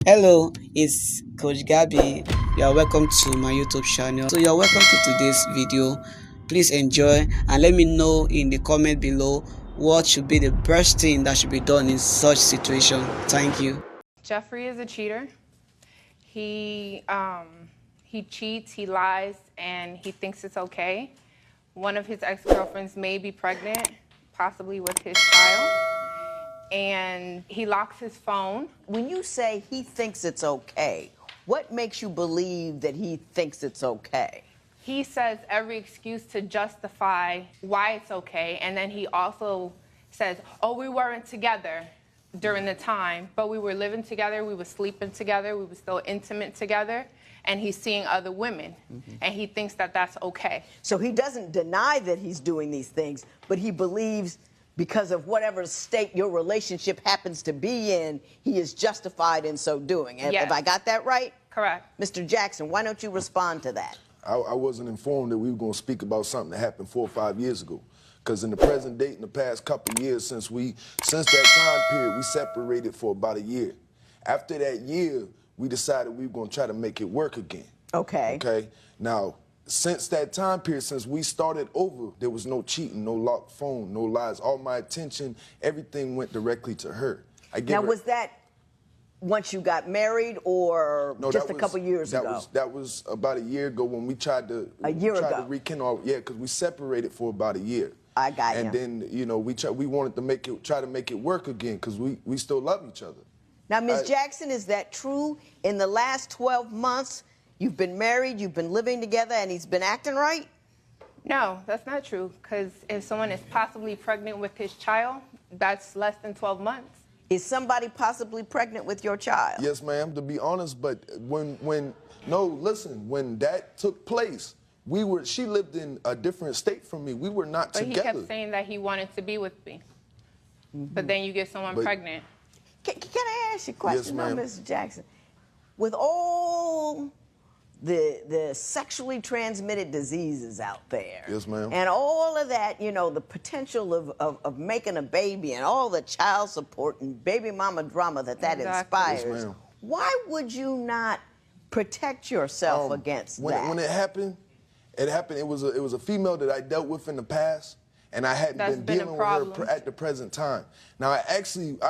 Hello, it's Coach Gabby. You are welcome to my YouTube channel. So you are welcome to today's video. Please enjoy and let me know in the comment below what should be the best thing that should be done in such situation. Thank you. Jeffrey is a cheater. He he cheats, he lies, and he thinks it's okay. One of his ex-girlfriends may be pregnant, possibly with his child, and he locks his phone. When you say he thinks it's okay, what makes you believe that he thinks it's okay? He says every excuse to justify why it's okay, and then he also says, oh, we weren't together during the time, but we were living together, we were sleeping together, we were still intimate together, and he's seeing other women, and he thinks that that's okay. So he doesn't deny that he's doing these things, but he believes because of whatever state your relationship happens to be in, he is justified in so doing. Yes. Have I got that right? Correct. Mr. Jackson, why don't you respond to that? I wasn't informed that we were going to speak about something that happened 4 or 5 years ago. Because in the present date, in the past couple of years, since that time period, we separated for about a year. After that year, we decided we were going to try to make it work again. Okay. Okay. Now, since that time period, since we started over, there was no cheating, no locked phone, no lies. All my attention, everything went directly to her. Now, was that once you got married or No, just a couple years ago? That was about a year ago when we tried to rekindle. Yeah, because we separated for about a year. I got you. And then, you know, we wanted to try to make it work again because we still love each other. Now, Ms. Jackson, is that true? In the last 12 months, you've been married, you've been living together, and he's been acting right? No, that's not true, because if someone is possibly pregnant with his child, that's less than 12 months. Is somebody possibly pregnant with your child? Yes, ma'am, to be honest, but when that took place, she lived in a different state from me. We were not But together. he kept saying that he wanted to be with me. But then you get someone pregnant. Can I ask you a question, Yes, ma'am. Mr. Jackson? With all the sexually transmitted diseases out there. Yes, ma'am. And all of that, you know, the potential of making a baby and all the child support and baby mama drama that inspires. Yes, ma'am. Why would you not protect yourself against that? When it happened, it was a female that I dealt with in the past, and I hadn't been dealing with her at the present time. Now, I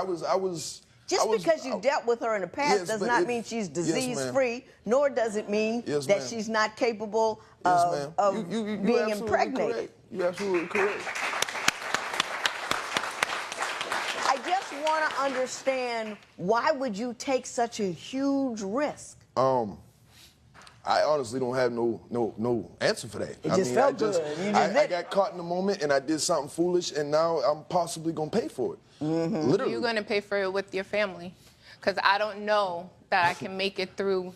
was. Just because you dealt with her in the past does not mean she's disease-free, nor does it mean that she's not capable of being impregnated. You're absolutely correct. I just want to understand, why would you take such a huge risk? I honestly don't have no answer for that. It just felt good. I got caught in the moment and I did something foolish, and now I'm possibly gonna pay for it. Literally. You're gonna pay for it with your family, because I don't know that I can make it through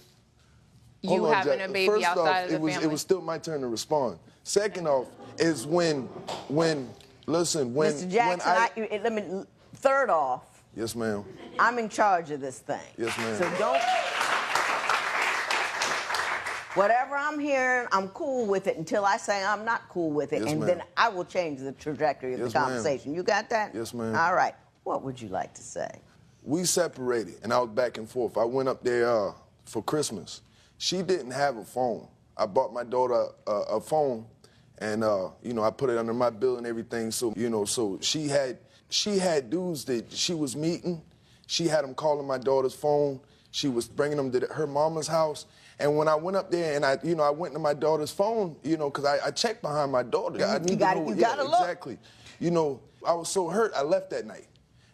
you having a baby First outside off, of the family. It was still my turn to respond. Second off, is when Mr. Jackson, third off. Yes, ma'am. I'm in charge of this thing. Yes, ma'am. So don't. Whatever I'm hearing, I'm cool with it until I say I'm not cool with it, Yes, and ma'am. then I will change the trajectory of Yes, the ma'am. conversation. You got that? Yes, ma'am. All right. What would you like to say? We separated, and I was back and forth. I went up there for Christmas. She didn't have a phone. I bought my daughter a phone, and you know, I put it under my bill and everything. So you know, so she had dudes that she was meeting. She had them calling my daughter's phone. She was bringing them to her mama's house. And when I went up there and I went to my daughter's phone, you know, because I checked behind my daughter. You gotta look. Exactly. You know, I was so hurt, I left that night.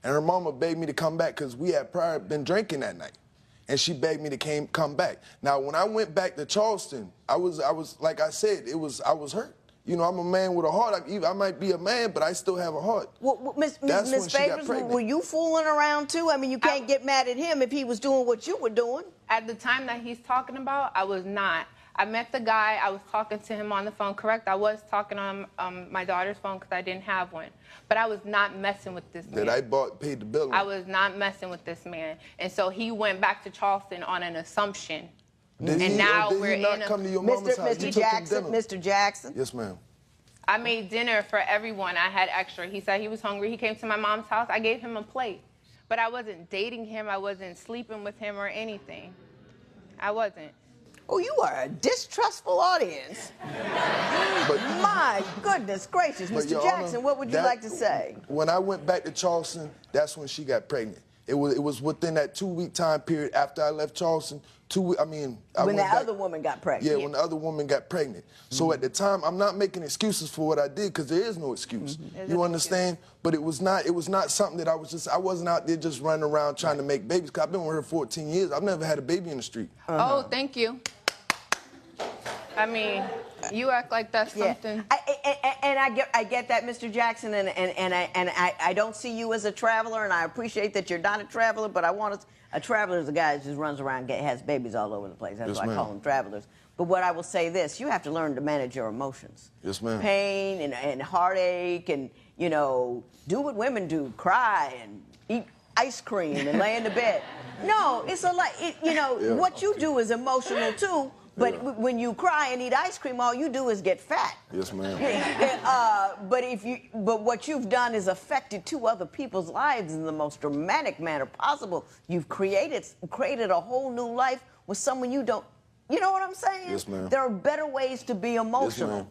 And her mama begged me to come back because we had prior been drinking that night. And she begged me to come back. Now, when I went back to Charleston, I was like I said, I was hurt. You know, I'm a man with a heart. I might be a man, but I still have a heart. Well, Miss Favors, were you fooling around too? I mean, you can't get mad at him if he was doing what you were doing. At the time that he's talking about, I was not. I met the guy. I was talking to him on the phone. Correct, I was talking on my daughter's phone because I didn't have one. But I was not messing with this man. That I paid the bill on. I was not messing with this man. And so he went back to Charleston on an assumption. Did he not come to your mama's house? Mr. Jackson. Yes, ma'am. I made dinner for everyone. I had extra. He said he was hungry. He came to my mom's house. I gave him a plate. but I wasn't dating him. I wasn't sleeping with him or anything. I wasn't. Oh, you are a distrustful audience. But, My goodness gracious. but Mr. Your Jackson, Honor, what would you that- like to say? When I went back to Charleston, that's when she got pregnant. It was within that 2-week time period after I left Charleston. I When went that back- other woman got pregnant. Yeah, when the other woman got pregnant. So at the time, I'm not making excuses for what I did because there is no excuse. There's You no understand? But it was not something that I wasn't out there just running around trying to make babies. Cause I've been with her 14 years. I've never had a baby in the street. Oh, thank you. I mean, you act like that's something. I get that, Mr. Jackson, and I don't see you as a traveler, and I appreciate that you're not a traveler, but I want a traveler is a guy who just runs around and has babies all over the place. That's Yes, why I call ma'am. them travelers. But what I will say this, you have to learn to manage your emotions. Yes, ma'am. Pain and heartache and, do what women do, cry and eat ice cream and lay in the bed. No, it's a lot, what you do is emotional too. But when you cry and eat ice cream, all you do is get fat. Yes, ma'am. But what you've done is affected 2 other people's lives in the most dramatic manner possible. You've created a whole new life with someone you don't. You know what I'm saying? Yes, ma'am. There are better ways to be emotional.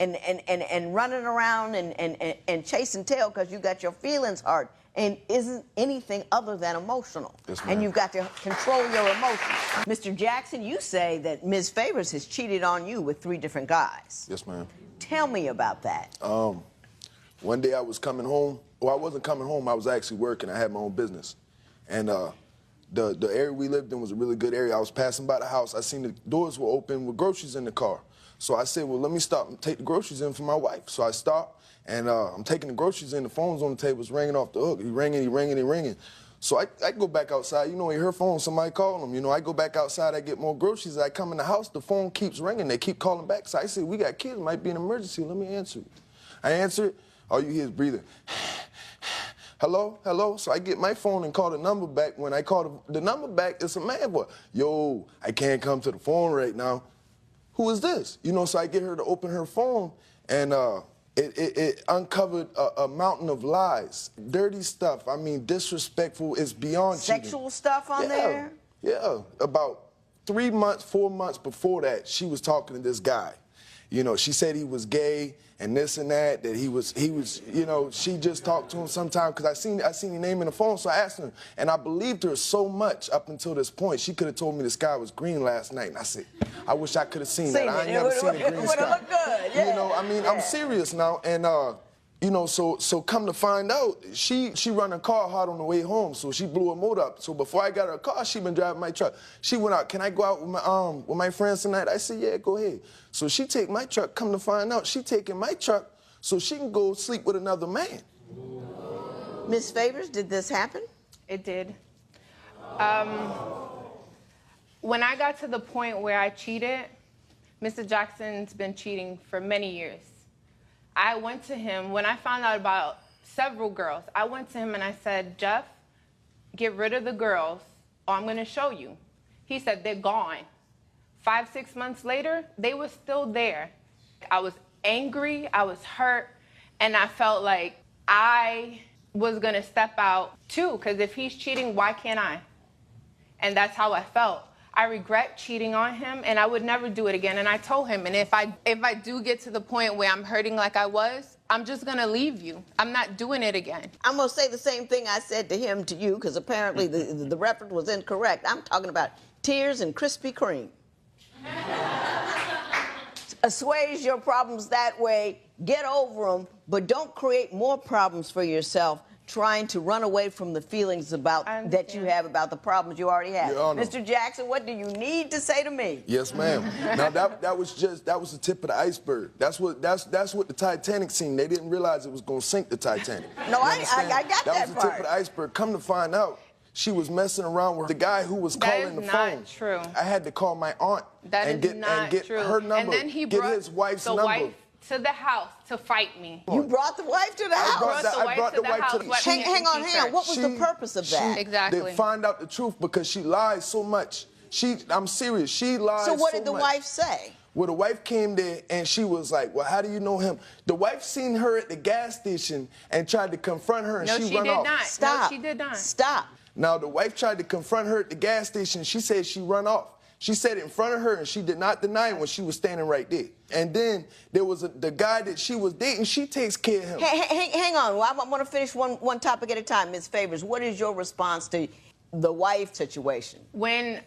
And running around and chasing tail because you got your feelings hurt and isn't anything other than emotional. Yes, ma'am. And you've got to control your emotions. Mr. Jackson, you say that Ms. Favors has cheated on you with 3 different guys. Yes, ma'am. Tell me about that. One day I was coming home. Well, I wasn't coming home. I was actually working. I had my own business. And the area we lived in was a really good area. I was passing by the house. I seen the doors were open with groceries in the car. So I said, well, let me stop and take the groceries in for my wife. So I stopped, and I'm taking the groceries in. The phone's on the table. It's ringing off the hook. He ringing. So I go back outside. He heard phone. Somebody calling him. I go back outside. I get more groceries. I come in the house. The phone keeps ringing. They keep calling back. So I said, we got kids. It might be an emergency. Let me answer it. I answer it. All you hear is breathing. Hello, hello. So I get my phone and call the number back. When I call the number back, it's a man voice. Yo, I can't come to the phone right now. Who is this? So I get her to open her phone, and it uncovered a mountain of lies, dirty stuff. I mean, disrespectful. It's beyond Sexual cheating. stuff on there? Yeah. About 3 months, 4 months before that, she was talking to this guy. She said he was gay and this and that, that he was, she just talked to him sometime because I seen his name in the phone, so I asked her, and I believed her so much up until this point. She could have told me the sky was green last night, and I said, I wish I could have seen that. I ain't never seen a green It sky. looked good, yeah. I'm serious now, and so come to find out, she run her car hard on the way home, so she blew her motor up. So before I got her car, she been driving my truck. She went out, can I go out with my friends tonight? I said, yeah, go ahead. So she take my truck, come to find out, she taking my truck so she can go sleep with another man. Ms. Favors, did this happen? It did. When I got to the point where I cheated, Mr. Jackson's been cheating for many years. I went to him, when I found out about several girls, I went to him and I said, Jeff, get rid of the girls or I'm gonna show you. He said, they're gone. 5, 6 months later, they were still there. I was angry, I was hurt, and I felt like I was gonna step out too, because if he's cheating, why can't I? And that's how I felt. I regret cheating on him, and I would never do it again. And I told him, and if I do get to the point where I'm hurting like I was, I'm just gonna leave you. I'm not doing it again. I'm gonna say the same thing I said to him to you, because apparently the reference was incorrect. I'm talking about tears and Krispy Kreme. Assuage your problems that way, get over them, but don't create more problems for yourself trying to run away from the feelings that you have about the problems you already have. Your Honor. Mr. Jackson, what do you need to say to me? Yes, ma'am. Now that was the tip of the iceberg. That's what the Titanic seen. They didn't realize it was gonna sink the Titanic. No, You I understand? got that That was the tip part. of the iceberg. Come to find out, she was messing around with the guy who was That calling is the not phone. true. I had to call my aunt That and is get not true. her number, and then he get brought his wife's the number. wife to the house to fight me. You brought the wife to the house. brought the wife to the house. What- Hang on. What was the purpose of that? Exactly. They find out the truth because she lies so much. I'm serious. She lied So what did the much. wife say? Well, the wife came there and she was like, well, how do you know him? The wife seen her at the gas station and tried to confront her and No, she she run did off. not. Stop. No, she did not. Stop. Now, the wife tried to confront her at the gas station. She said she run off. She said it in front of her, and she did not deny it when she was standing right there. And then there was the guy that she was dating. She takes care of him. Hang on. Well, I want to finish one topic at a time. Ms. Favors, what is your response to the wife situation? When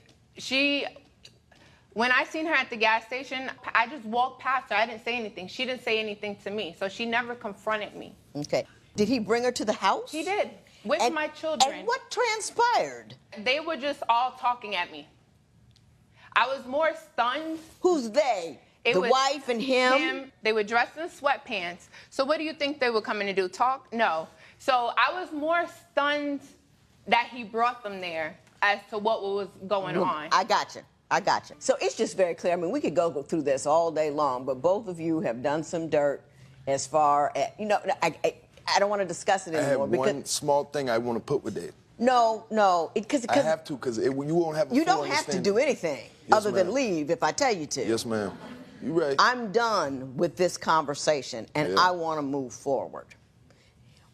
I seen her at the gas station, I just walked past her. I didn't say anything. She didn't say anything to me, so she never confronted me. Okay. Did he bring her to the house? He did, with my children. And what transpired? They were just all talking at me. I was more stunned. Who's they? It The was wife and him? They were dressed in sweatpants. So what do you think they were coming to do? Talk? No. So I was more stunned that he brought them there as to what was going on. I got you. I got you. So it's just very clear. I mean, we could go through this all day long, but both of you have done some dirt as far as, I don't want to discuss it I have anymore. one small thing I want to put with that. No, because I have to, because you won't have a you full don't have to understanding. do anything Yes, other than ma'am. leave if I tell you to. Yes, ma'am. You right. I'm done with this conversation, and Yeah. I want to move forward.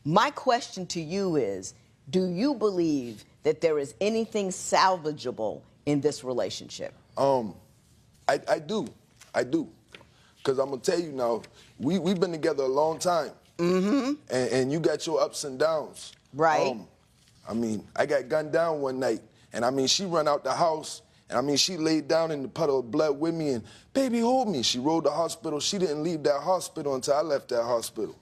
My question to you is, do you believe that there is anything salvageable in this relationship? I do. Because I'm going to tell you now, we've been together a long time. Mm-hmm. And you got your ups and downs. Right. I mean, I got gunned down one night, and I mean, she run out the house, and I mean, she laid down in the puddle of blood with me, and baby, hold me. She rode to the hospital. She didn't leave that hospital until I left that hospital.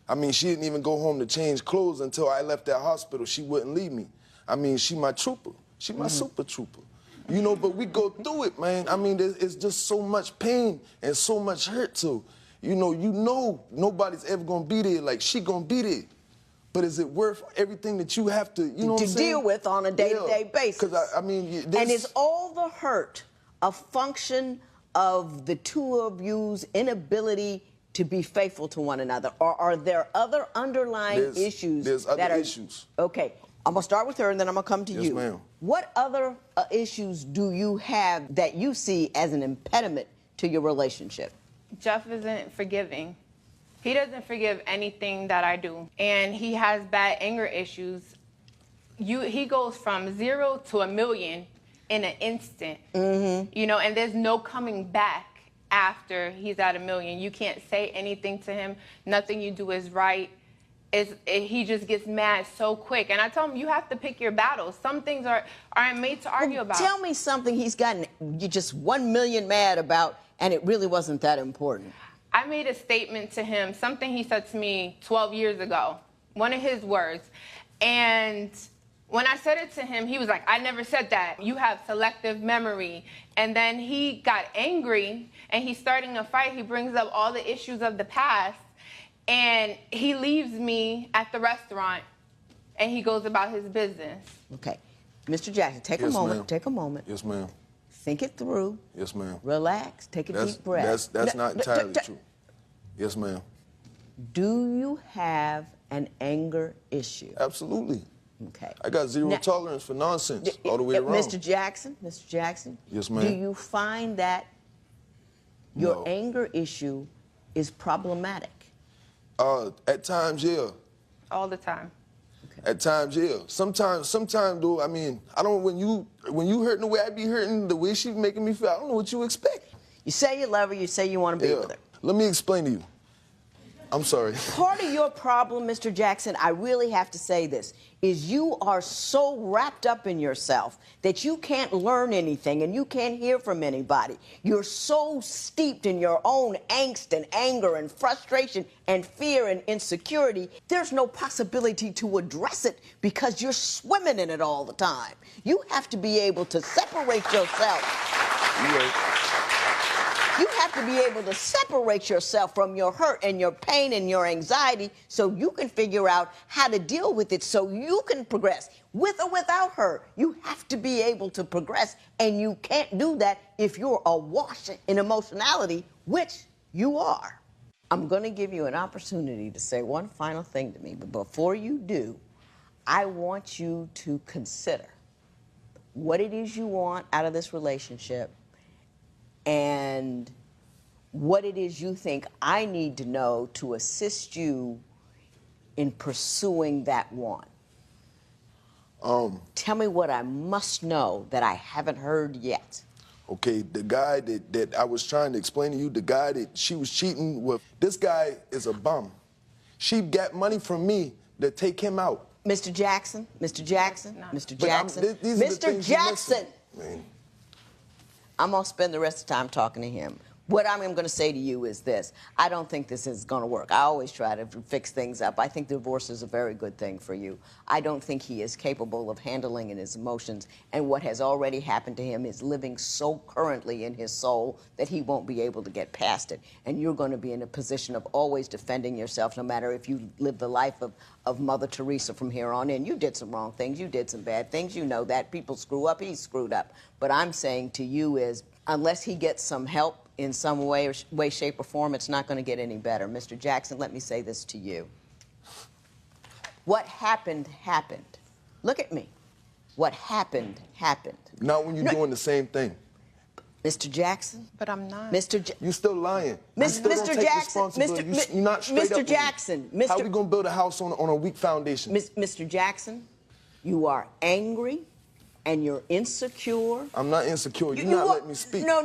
I mean, she didn't even go home to change clothes until I left that hospital. She wouldn't leave me. I mean, she my trooper. She my super trooper. You know, but we go through it, man. I mean, it's just so much pain and so much hurt too. You know nobody's ever gonna be there like she gonna be there. But is it worth everything that you have to, what I'm To saying? deal with on a day-to-day basis? Because, I mean... And is all the hurt a function of the two of you's inability to be faithful to one another? Or are there other underlying issues? There's other issues. Okay. I'm going to start with her, and then I'm going to come to you. Yes, ma'am. What other issues do you have that you see as an impediment to your relationship? Jeff isn't forgiving. He doesn't forgive anything that I do. And he has bad anger issues. He goes from 0 to 1,000,000 in an instant. Mm-hmm. And there's no coming back after he's at 1,000,000. You can't say anything to him. Nothing you do is right. He just gets mad so quick. And I tell him, you have to pick your battles. Some things aren't made to argue about. Tell me something he's gotten you just 1,000,000 mad about, and it really wasn't that important. I made a statement to him, something he said to me 12 years ago, one of his words. And when I said it to him, he was like, I never said that. You have selective memory. And then he got angry, and he's starting a fight. He brings up all the issues of the past, and he leaves me at the restaurant, and he goes about his business. Okay. Mr. Jackson, take a moment. Ma'am. Take a moment. Yes, ma'am. Think it through. Yes, ma'am. Relax. Take a deep breath. That's not entirely true. Yes, ma'am. Do you have an anger issue? Absolutely. Okay. I got zero Now- tolerance for nonsense all the way around. Mr. Jackson. Yes, ma'am. Do you find that your No. anger issue is problematic? At times, yeah. All the time. At times, yeah. Sometimes though, I mean, I don't, when you hurting the way I be hurting, the way she making me feel, I don't know what you expect. You say you love her, you say you want to be Yeah. with her. Let me explain to you. I'm sorry. Part of your problem, Mr. Jackson, I really have to say this, is you are so wrapped up in yourself that you can't learn anything and you can't hear from anybody. You're so steeped in your own angst and anger and frustration and fear and insecurity, there's no possibility to address it because you're swimming in it all the time. You have to be able to separate yourself. You right. You have to be able to separate yourself from your hurt and your pain and your anxiety so you can figure out how to deal with it so you can progress. With or without her, you have to be able to progress, and you can't do that if you're awash in emotionality, which you are. I'm going to give you an opportunity to say one final thing to me, but before you do, I want you to consider what it is you want out of this relationship and what it is you think I need to know to assist you in pursuing that want. Tell me what I must know that I haven't heard yet. Okay, the guy that I was trying to explain to you, the guy that she was cheating with, this guy is a bum. She got money from me to take him out. Mr. Jackson, Mr. Jackson, Mr. Jackson, these are the Mr. things you're Jackson. missing. Man. I'm going to spend the rest of the time talking to him. What I'm going to say to you is this. I don't think this is going to work. I always try to fix things up. I think divorce is a very good thing for you. I don't think he is capable of handling in his emotions, and what has already happened to him is living so currently in his soul that he won't be able to get past it. And you're going to be in a position of always defending yourself, no matter if you live the life of Mother Teresa from here on in. You did some wrong things. You did some bad things. You know that. People screw up. He's screwed up. But I'm saying to you is, unless he gets some help in some way, shape, or form, it's not going to get any better. Mr. Jackson, let me say this to you. What happened, happened. Look at me. What happened, happened. Not when you're doing the same thing. Mr. Jackson? But I'm not. You still lying. You still don't Mr. take Jackson, responsibility. You're not straight up Mr. with me. Jackson, How we going to build a house on a weak foundation? Mr. Jackson, you are angry and you're insecure. I'm not insecure. You're not letting me speak. No.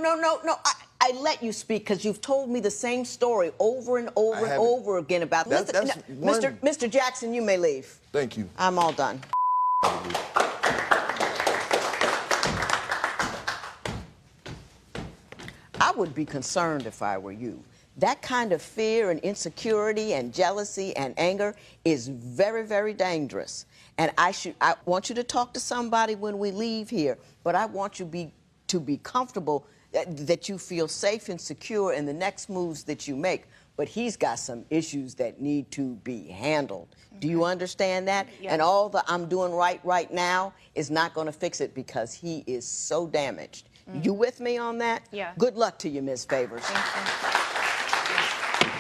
I let you speak because you've told me the same story over and over and over again about this. Mr. Jackson, you may leave. Thank you. I'm all done. I would be concerned if I were you. That kind of fear and insecurity and jealousy and anger is very, very dangerous. And I want you to talk to somebody when we leave here, but I want you to be comfortable that you feel safe and secure in the next moves that you make. But he's got some issues that need to be handled. Okay. Do you understand that? Yes. And all the I'm doing right now is not going to fix it because he is so damaged. You with me on that? Yeah. Good luck to you, Ms. Favors. Thank you.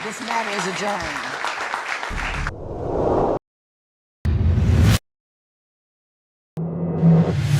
This matter is adjourned.